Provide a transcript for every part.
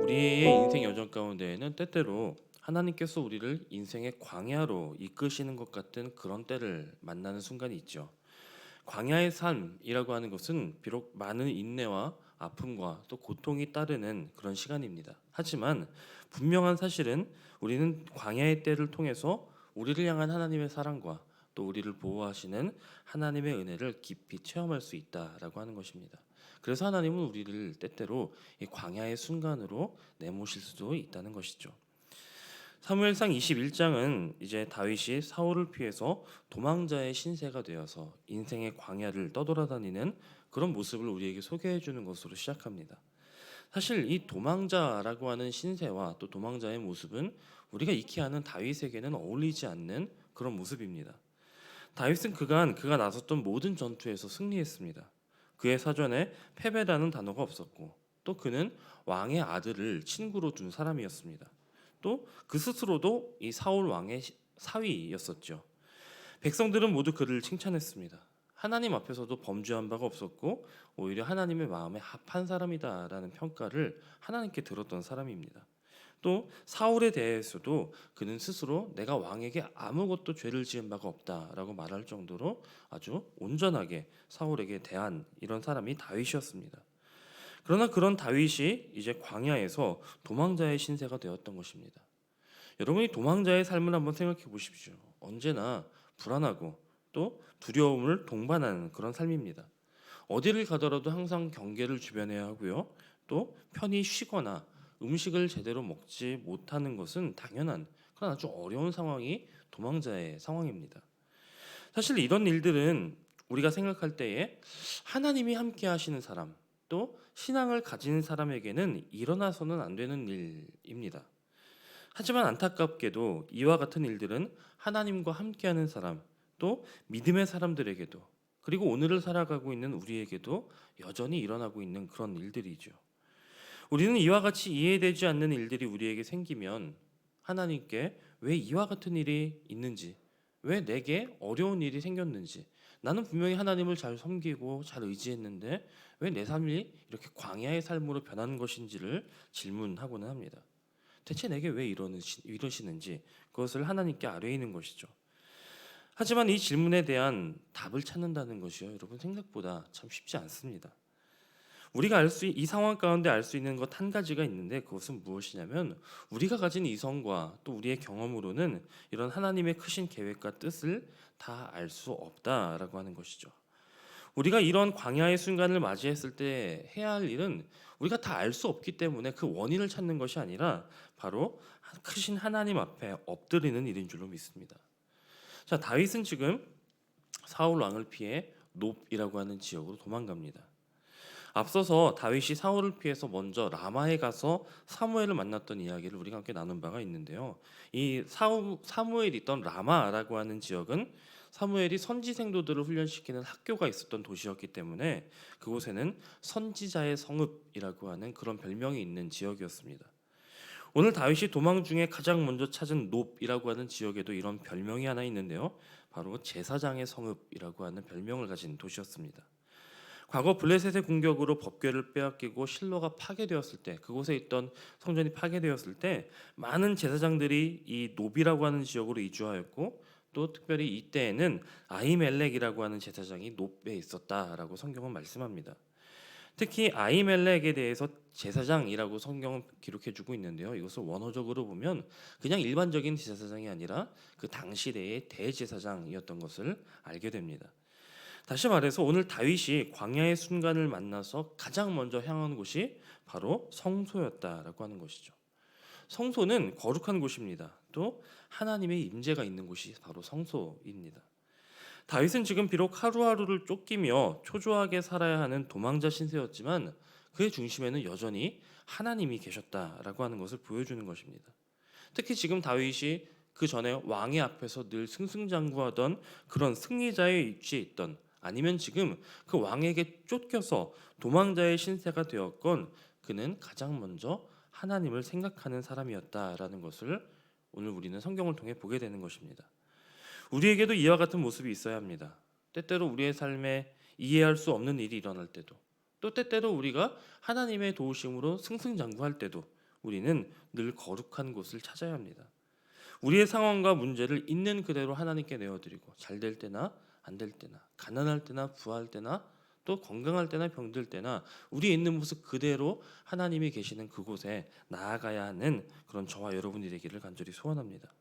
우리의 인생 여정 가운데에는 때때로 하나님께서 우리를 인생의 광야로 이끄시는 것 같은 그런 때를 만나는 순간이 있죠. 광야의 삶이라고 하는 것은 비록 많은 인내와 아픔과 또 고통이 따르는 그런 시간입니다. 하지만 분명한 사실은 우리는 광야의 때를 통해서 우리를 향한 하나님의 사랑과 또 우리를 보호하시는 하나님의 은혜를 깊이 체험할 수 있다라고 하는 것입니다. 그래서 하나님은 우리를 때때로 이 광야의 순간으로 내모실 수도 있다는 것이죠. 사무엘상 21장은 이제 다윗이 사울을 피해서 도망자의 신세가 되어서 인생의 광야를 떠돌아다니는 그런 모습을 우리에게 소개해 주는 것으로 시작합니다. 사실 이 도망자라고 하는 신세와 또 도망자의 모습은 우리가 익히 아는 다윗에게는 어울리지 않는 그런 모습입니다. 다윗은 그가 나섰던 모든 전투에서 승리했습니다. 그의 사전에 패배라는 단어가 없었고 또 그는 왕의 아들을 친구로 둔 사람이었습니다. 또 그 스스로도 이 사울 왕의 사위였었죠. 백성들은 모두 그를 칭찬했습니다. 하나님 앞에서도 범죄한 바가 없었고 오히려 하나님의 마음에 합한 사람이다라는 평가를 하나님께 들었던 사람입니다. 또 사울에 대해서도 그는 스스로 내가 왕에게 아무것도 죄를 지은 바가 없다라고 말할 정도로 아주 온전하게 사울에게 대한 이런 사람이 다윗이었습니다. 그러나 그런 다윗이 이제 광야에서 도망자의 신세가 되었던 것입니다. 여러분이 도망자의 삶을 한번 생각해 보십시오. 언제나 불안하고 또 두려움을 동반하는 그런 삶입니다. 어디를 가더라도 항상 경계를 주변해야 하고요. 또 편히 쉬거나 음식을 제대로 먹지 못하는 것은 당연한 그런 아주 어려운 상황이 도망자의 상황입니다. 사실 이런 일들은 우리가 생각할 때에 하나님이 함께 하시는 사람, 또 신앙을 가진 사람에게는 일어나서는 안 되는 일입니다. 하지만 안타깝게도 이와 같은 일들은 하나님과 함께하는 사람, 또 믿음의 사람들에게도 그리고 오늘을 살아가고 있는 우리에게도 여전히 일어나고 있는 그런 일들이죠. 우리는 이와 같이 이해되지 않는 일들이 우리에게 생기면 하나님께 왜 이와 같은 일이 있는지, 왜 내게 어려운 일이 생겼는지, 나는 분명히 하나님을 잘 섬기고 잘 의지했는데 왜 내 삶이 이렇게 광야의 삶으로 변하는 것인지를 질문하고는 합니다. 대체 내게 왜 이러시는지 그것을 하나님께 아뢰이는 것이죠. 하지만 이 질문에 대한 답을 찾는다는 것이요, 여러분 생각보다 참 쉽지 않습니다. 우리가 이 상황 가운데 알 수 있는 것 한 가지가 있는데 그것은 무엇이냐면 우리가 가진 이성과 또 우리의 경험으로는 이런 하나님의 크신 계획과 뜻을 다 알 수 없다라고 하는 것이죠. 우리가 이런 광야의 순간을 맞이했을 때 해야 할 일은 우리가 다 알 수 없기 때문에 그 원인을 찾는 것이 아니라 바로 크신 하나님 앞에 엎드리는 일인 줄로 믿습니다. 자, 다윗은 지금 사울 왕을 피해 놉이라고 하는 지역으로 도망갑니다. 앞서서 다윗이 사울을 피해서 먼저 라마에 가서 사무엘을 만났던 이야기를 우리가 함께 나눈 바가 있는데요. 이 사무엘이 있던 라마라고 하는 지역은 사무엘이 선지 생도들을 훈련시키는 학교가 있었던 도시였기 때문에 그곳에는 선지자의 성읍이라고 하는 그런 별명이 있는 지역이었습니다. 오늘 다윗이 도망 중에 가장 먼저 찾은 놉이라고 하는 지역에도 이런 별명이 하나 있는데요. 바로 제사장의 성읍이라고 하는 별명을 가진 도시였습니다. 과거 블레셋의 공격으로 법궤를 빼앗기고 실로가 파괴되었을 때, 그곳에 있던 성전이 파괴되었을 때 많은 제사장들이 이 노비라고 하는 지역으로 이주하였고, 또 특별히 이때에는 아히멜렉이라고 하는 제사장이 놉에 있었다라고 성경은 말씀합니다. 특히 아히멜렉에 대해서 제사장이라고 성경은 기록해주고 있는데요. 이것을 원어적으로 보면 그냥 일반적인 제사장이 아니라 그 당시대의 대제사장이었던 것을 알게 됩니다. 다시 말해서 오늘 다윗이 광야의 순간을 만나서 가장 먼저 향한 곳이 바로 성소였다라고 하는 것이죠. 성소는 거룩한 곳입니다. 또 하나님의 임재가 있는 곳이 바로 성소입니다. 다윗은 지금 비록 하루하루를 쫓기며 초조하게 살아야 하는 도망자 신세였지만 그의 중심에는 여전히 하나님이 계셨다라고 하는 것을 보여주는 것입니다. 특히 지금 다윗이 그 전에 왕의 앞에서 늘 승승장구하던 그런 승리자의 위치에 있던, 아니면 지금 그 왕에게 쫓겨서 도망자의 신세가 되었건 그는 가장 먼저 하나님을 생각하는 사람이었다라는 것을 오늘 우리는 성경을 통해 보게 되는 것입니다. 우리에게도 이와 같은 모습이 있어야 합니다. 때때로 우리의 삶에 이해할 수 없는 일이 일어날 때도, 또 때때로 우리가 하나님의 도우심으로 승승장구할 때도 우리는 늘 거룩한 곳을 찾아야 합니다. 우리의 상황과 문제를 있는 그대로 하나님께 내어드리고 잘 될 때나 안 될 때나 가난할 때나 부할 때나 또 건강할 때나 병들 때나 우리 있는 모습 그대로 하나님이 계시는 그곳에 나아가야 하는 그런 저와 여러분이 되기를 간절히 소원합니다.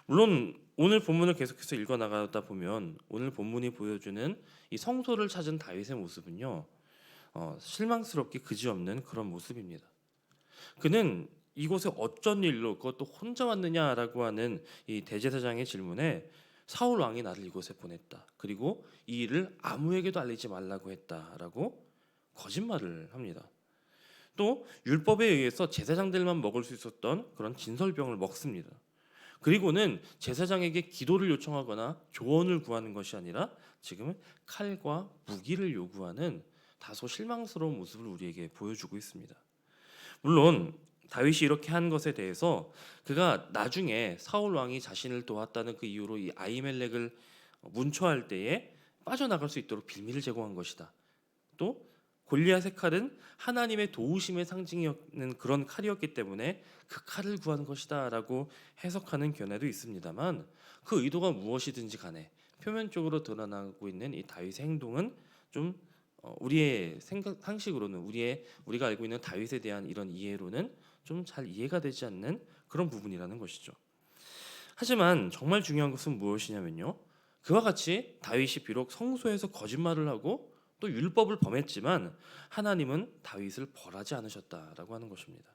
물론 오늘 본문을 계속해서 읽어 나가다 보면 오늘 본문이 보여주는 이 성소를 찾은 다윗의 모습은요, 실망스럽게 그지없는 그런 모습입니다. 그는 이곳에 어쩐 일로 그것도 혼자 왔느냐라고 하는 이 대제사장의 질문에 사울 왕이 나를 이곳에 보냈다. 그리고 이 일을 아무에게도 알리지 말라고 했다라고 거짓말을 합니다. 또 율법에 의해서 제사장들만 먹을 수 있었던 그런 진설병을 먹습니다. 그리고는 제사장에게 기도를 요청하거나 조언을 구하는 것이 아니라 지금은 칼과 무기를 요구하는 다소 실망스러운 모습을 우리에게 보여주고 있습니다. 물론 다윗이 이렇게 한 것에 대해서 그가 나중에 사울 왕이 자신을 도왔다는 그 이유로 이 아히멜렉을 문초할 때에 빠져나갈 수 있도록 빌미를 제공한 것이다. 또 골리앗의 칼은 하나님의 도우심의 상징이었는 그런 칼이었기 때문에 그 칼을 구한 것이다라고 해석하는 견해도 있습니다만 그 의도가 무엇이든지 간에 표면적으로 드러나고 있는 이 다윗의 행동은 좀 우리의 상식으로는 우리가 알고 있는 다윗에 대한 이런 이해로는 좀 잘 이해가 되지 않는 그런 부분이라는 것이죠. 하지만 정말 중요한 것은 무엇이냐면요. 그와 같이 다윗이 비록 성소에서 거짓말을 하고 또 율법을 범했지만 하나님은 다윗을 벌하지 않으셨다라고 하는 것입니다.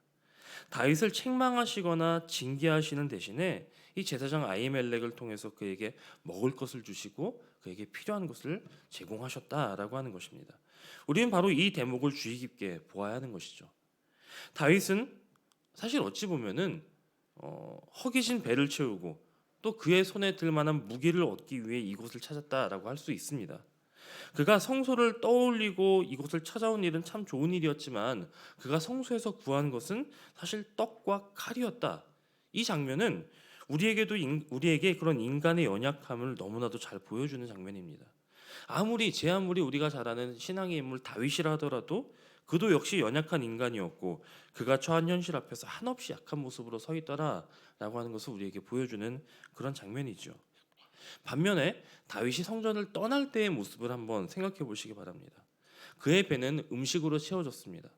다윗을 책망하시거나 징계하시는 대신에 이 제사장 아히멜렉을 통해서 그에게 먹을 것을 주시고 그에게 필요한 것을 제공하셨다라고 하는 것입니다. 우리는 바로 이 대목을 주의 깊게 보아야 하는 것이죠. 다윗은 사실 어찌 보면은 허기진 배를 채우고 또 그의 손에 들 만한 무기를 얻기 위해 이곳을 찾았다라고 할 수 있습니다. 그가 성소를 떠올리고 이곳을 찾아온 일은 참 좋은 일이었지만 그가 성소에서 구한 것은 사실 떡과 칼이었다. 이 장면은 우리에게 그런 인간의 연약함을 너무나도 잘 보여주는 장면입니다. 제 아무리 우리가 잘 아는 신앙의 인물 다윗이라 하더라도 그도 역시 연약한 인간이었고 그가 처한 현실 앞에서 한없이 약한 모습으로 서 있더라라고 하는 것을 우리에게 보여주는 그런 장면이죠. 반면에 다윗이 성전을 떠날 때의 모습을 한번 생각해 보시기 바랍니다. 그의 배는 음식으로 채워졌습니다.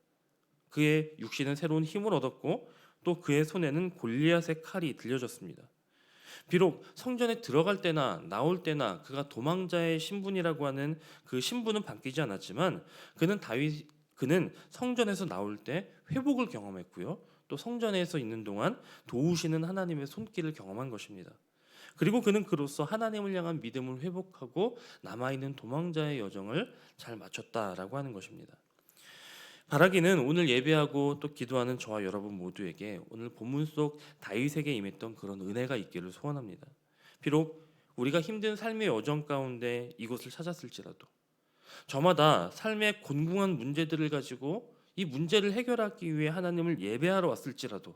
그의 육신은 새로운 힘을 얻었고 또 그의 손에는 골리앗의 칼이 들려졌습니다. 비록 성전에 들어갈 때나 나올 때나 그가 도망자의 신분이라고 하는 그 신분은 바뀌지 않았지만 그는 성전에서 나올 때 회복을 경험했고요. 또 성전에서 있는 동안 도우시는 하나님의 손길을 경험한 것입니다. 그리고 그는 그로써 하나님을 향한 믿음을 회복하고 남아있는 도망자의 여정을 잘 마쳤다라고 하는 것입니다. 바라기는 오늘 예배하고 또 기도하는 저와 여러분 모두에게 오늘 본문 속 다윗에게 임했던 그런 은혜가 있기를 소원합니다. 비록 우리가 힘든 삶의 여정 가운데 이곳을 찾았을지라도 저마다 삶의 곤궁한 문제들을 가지고 이 문제를 해결하기 위해 하나님을 예배하러 왔을지라도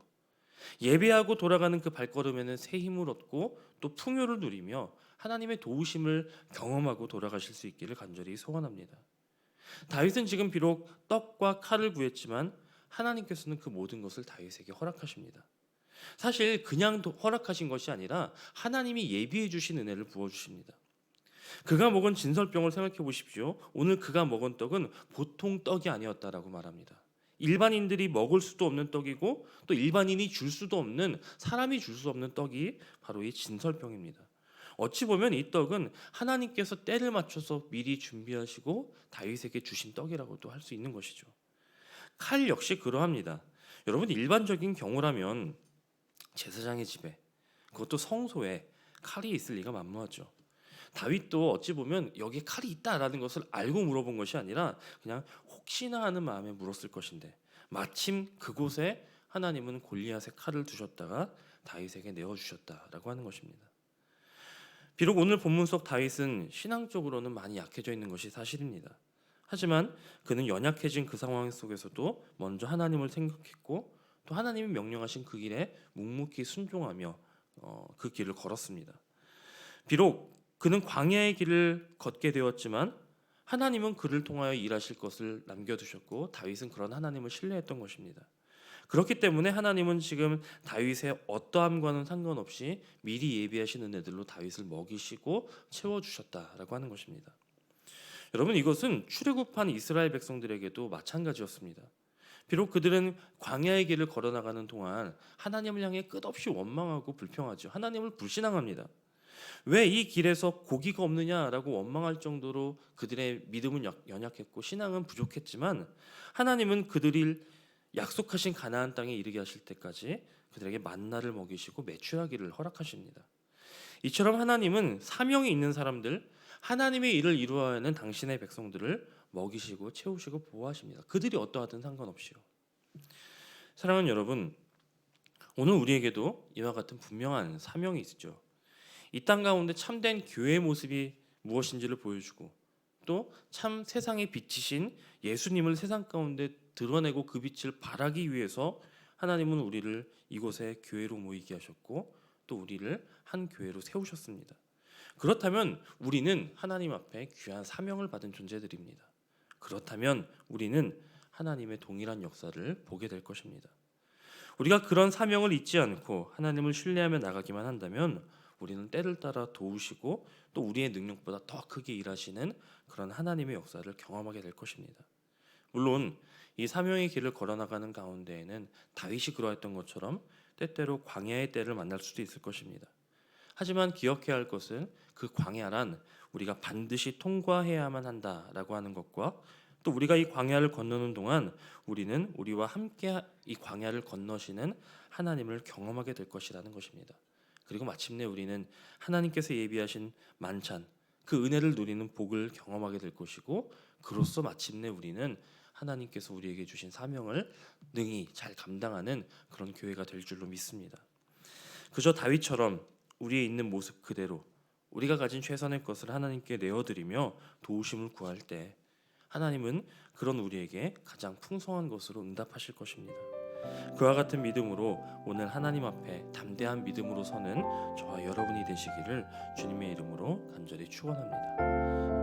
예배하고 돌아가는 그 발걸음에는 새 힘을 얻고 또 풍요를 누리며 하나님의 도우심을 경험하고 돌아가실 수 있기를 간절히 소원합니다. 다윗은 지금 비록 떡과 칼을 구했지만 하나님께서는 그 모든 것을 다윗에게 허락하십니다. 사실 그냥 허락하신 것이 아니라 하나님이 예비해 주신 은혜를 부어주십니다. 그가 먹은 진설병을 생각해 보십시오. 오늘 그가 먹은 떡은 보통 떡이 아니었다라고 말합니다. 일반인들이 먹을 수도 없는 떡이고 또 일반인이 줄 수도 없는 사람이 줄 수 없는 떡이 바로 이 진설병입니다. 어찌 보면 이 떡은 하나님께서 때를 맞춰서 미리 준비하시고 다윗에게 주신 떡이라고도 할 수 있는 것이죠. 칼 역시 그러합니다. 여러분 일반적인 경우라면 제사장의 집에 그것도 성소에 칼이 있을 리가 만무하죠. 다윗도 어찌 보면 여기에 칼이 있다라는 것을 알고 물어본 것이 아니라 그냥 혹시나 하는 마음에 물었을 것인데 마침 그곳에 하나님은 골리앗의 칼을 두셨다가 다윗에게 내어주셨다라고 하는 것입니다. 비록 오늘 본문 속 다윗은 신앙적으로는 많이 약해져 있는 것이 사실입니다. 하지만 그는 연약해진 그 상황 속에서도 먼저 하나님을 생각했고 또 하나님이 명령하신 그 길에 묵묵히 순종하며 그 길을 걸었습니다. 비록 그는 광야의 길을 걷게 되었지만 하나님은 그를 통하여 일하실 것을 남겨두셨고 다윗은 그런 하나님을 신뢰했던 것입니다. 그렇기 때문에 하나님은 지금 다윗의 어떠함과는 상관없이 미리 예비하신 은혜들로 다윗을 먹이시고 채워주셨다라고 하는 것입니다. 여러분, 이것은 출애굽한 이스라엘 백성들에게도 마찬가지였습니다. 비록 그들은 광야의 길을 걸어나가는 동안 하나님을 향해 끝없이 원망하고 불평하죠. 하나님을 불신앙합니다. 왜 이 길에서 고기가 없느냐라고 원망할 정도로 그들의 믿음은 연약했고 신앙은 부족했지만 하나님은 그들이 약속하신 가나안 땅에 이르게 하실 때까지 그들에게 만나를 먹이시고 매출하기를 허락하십니다. 이처럼 하나님은 사명이 있는 사람들, 하나님의 일을 이루어야 하는 당신의 백성들을 먹이시고 채우시고 보호하십니다. 그들이 어떠하든 상관없이요. 사랑하는 여러분, 오늘 우리에게도 이와 같은 분명한 사명이 있죠. 이 땅 가운데 참된 교회의 모습이 무엇인지를 보여주고 또 참 세상의 빛이신 예수님을 세상 가운데 드러내고 그 빛을 발하기 위해서 하나님은 우리를 이곳에 교회로 모이게 하셨고 또 우리를 한 교회로 세우셨습니다. 그렇다면 우리는 하나님 앞에 귀한 사명을 받은 존재들입니다. 그렇다면 우리는 하나님의 동일한 역사를 보게 될 것입니다. 우리가 그런 사명을 잊지 않고 하나님을 신뢰하며 나가기만 한다면 우리는 때를 따라 도우시고 또 우리의 능력보다 더 크게 일하시는 그런 하나님의 역사를 경험하게 될 것입니다. 물론 이 사명의 길을 걸어나가는 가운데에는 다윗이 그러했던 것처럼 때때로 광야의 때를 만날 수도 있을 것입니다. 하지만 기억해야 할 것은 그 광야란 우리가 반드시 통과해야만 한다라고 하는 것과 또 우리가 이 광야를 건너는 동안 우리는 우리와 함께 이 광야를 건너시는 하나님을 경험하게 될 것이라는 것입니다. 그리고 마침내 우리는 하나님께서 예비하신 만찬, 그 은혜를 누리는 복을 경험하게 될 것이고 그로써 마침내 우리는 하나님께서 우리에게 주신 사명을 능히 잘 감당하는 그런 교회가 될 줄로 믿습니다. 그저 다윗처럼 우리의 있는 모습 그대로 우리가 가진 최선의 것을 하나님께 내어드리며 도우심을 구할 때 하나님은 그런 우리에게 가장 풍성한 것으로 응답하실 것입니다. 그와 같은 믿음으로 오늘 하나님 앞에 담대한 믿음으로 서는 저와 여러분이 되시기를 주님의 이름으로 간절히 축원합니다.